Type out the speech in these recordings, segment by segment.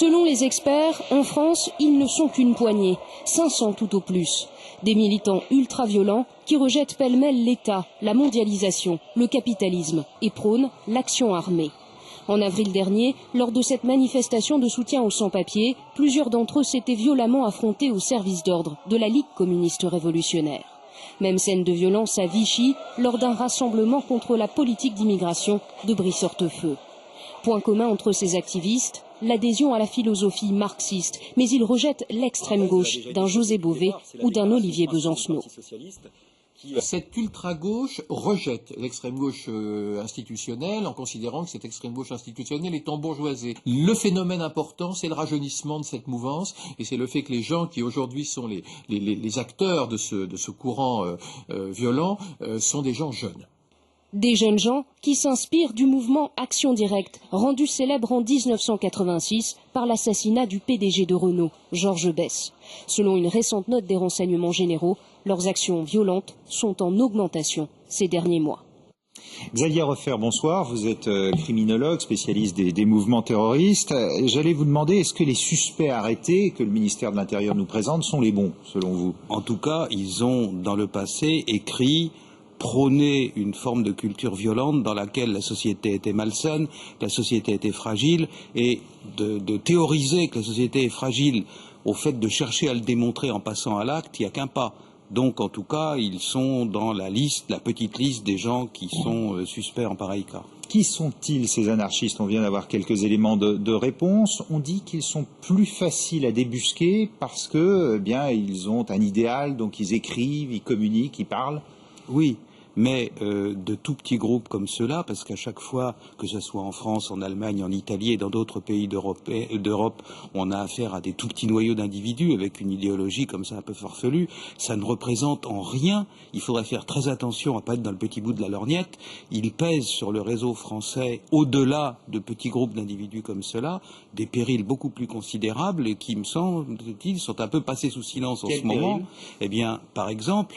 Selon les experts, en France, ils ne sont qu'une poignée, 500 tout au plus. Des militants ultra-violents qui rejettent pêle-mêle l'État, la mondialisation, le capitalisme et prônent l'action armée. En avril dernier, lors de cette manifestation de soutien aux sans-papiers, plusieurs d'entre eux s'étaient violemment affrontés au service d'ordre de la Ligue communiste révolutionnaire. Même scène de violence à Vichy lors d'un rassemblement contre la politique d'immigration de Brice-Hortefeux. Point commun entre ces activistes, l'adhésion à la philosophie marxiste, mais ils rejettent l'extrême gauche d'un José Bové ou d'un Olivier Besancenot. Cette ultra-gauche rejette l'extrême gauche institutionnelle en considérant que cette extrême gauche institutionnelle est embourgeoisée. Le phénomène important, c'est le rajeunissement de cette mouvance et c'est le fait que les gens qui aujourd'hui sont les acteurs de ce courant violent sont des gens jeunes. Des jeunes gens qui s'inspirent du mouvement Action Directe, rendu célèbre en 1986 par l'assassinat du PDG de Renault, Georges Besse. Selon une récente note des renseignements généraux, leurs actions violentes sont en augmentation ces derniers mois. Xavier Refer, bonsoir. Vous êtes criminologue, spécialiste des mouvements terroristes. J'allais vous demander, est-ce que les suspects arrêtés que le ministère de l'Intérieur nous présente sont les bons, selon vous? En tout cas, ils ont, dans le passé, prôné une forme de culture violente dans laquelle la société était malsaine, que la société était fragile, et de théoriser que la société est fragile au fait de chercher à le démontrer en passant à l'acte, il n'y a qu'un pas. Donc, en tout cas, ils sont dans la petite liste des gens qui sont suspects en pareil cas. Qui sont-ils, ces anarchistes? On vient d'avoir quelques éléments de réponse. On dit qu'ils sont plus faciles à débusquer parce que, ils ont un idéal, donc ils écrivent, ils communiquent, ils parlent. Oui. Mais de tout petits groupes comme ceux-là, parce qu'à chaque fois, que ce soit en France, en Allemagne, en Italie et dans d'autres pays d'Europe, on a affaire à des tout petits noyaux d'individus avec une idéologie comme ça un peu farfelue, ça ne représente en rien, il faudrait faire très attention à pas être dans le petit bout de la lorgnette, ils pèsent sur le réseau français, au-delà de petits groupes d'individus comme ceux-là, des périls beaucoup plus considérables et qui, me semble-t-il, sont un peu passés sous silence en ce moment. Eh bien, par exemple,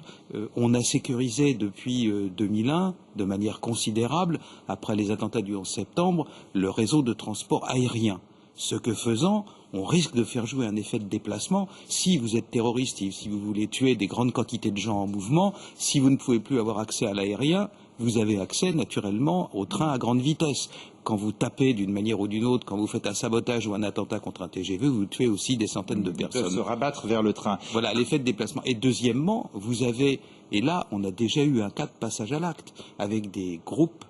on a sécurisé depuis 2001, de manière considérable, après les attentats du 11 septembre, le réseau de transport aérien. Ce que faisant, on risque de faire jouer un effet de déplacement. Si vous êtes terroriste et si vous voulez tuer des grandes quantités de gens en mouvement, si vous ne pouvez plus avoir accès à l'aérien, vous avez accès naturellement au train à grande vitesse. Quand vous tapez d'une manière ou d'une autre, quand vous faites un sabotage ou un attentat contre un TGV, vous tuez aussi des centaines de personnes. Ils peuvent se rabattre vers le train. Voilà, l'effet de déplacement. Et deuxièmement, vous avez, et là on a déjà eu un cas de passage à l'acte, avec des groupes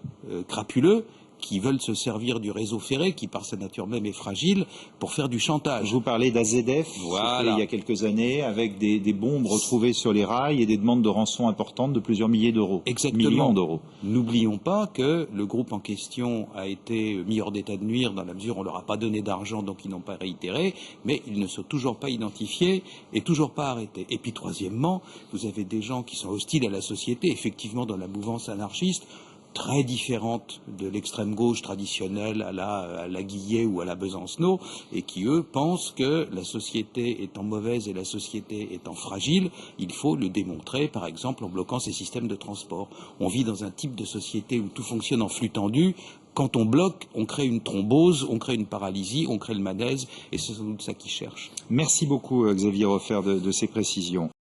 crapuleux qui veulent se servir du réseau ferré, qui par sa nature même est fragile, pour faire du chantage. Vous parlez d'AZF, voilà. Il y a quelques années, avec des bombes retrouvées sur les rails et des demandes de rançon importantes de plusieurs milliers d'euros. Exactement. Millions d'euros. N'oublions pas que le groupe en question a été mis hors d'état de nuire dans la mesure où on leur a pas donné d'argent, donc ils n'ont pas réitéré, mais ils ne sont toujours pas identifiés et toujours pas arrêtés. Et puis troisièmement, vous avez des gens qui sont hostiles à la société, effectivement dans la mouvance anarchiste, très différente de l'extrême gauche traditionnelle à la Guillet ou à la Besancenot, et qui, eux, pensent que la société étant mauvaise et la société étant fragile, il faut le démontrer, par exemple, en bloquant ces systèmes de transport. On vit dans un type de société où tout fonctionne en flux tendu. Quand on bloque, on crée une thrombose, on crée une paralysie, on crée le malaise, et c'est sans doute ça qu'ils cherchent. Merci beaucoup, Xavier Refer, de ces précisions.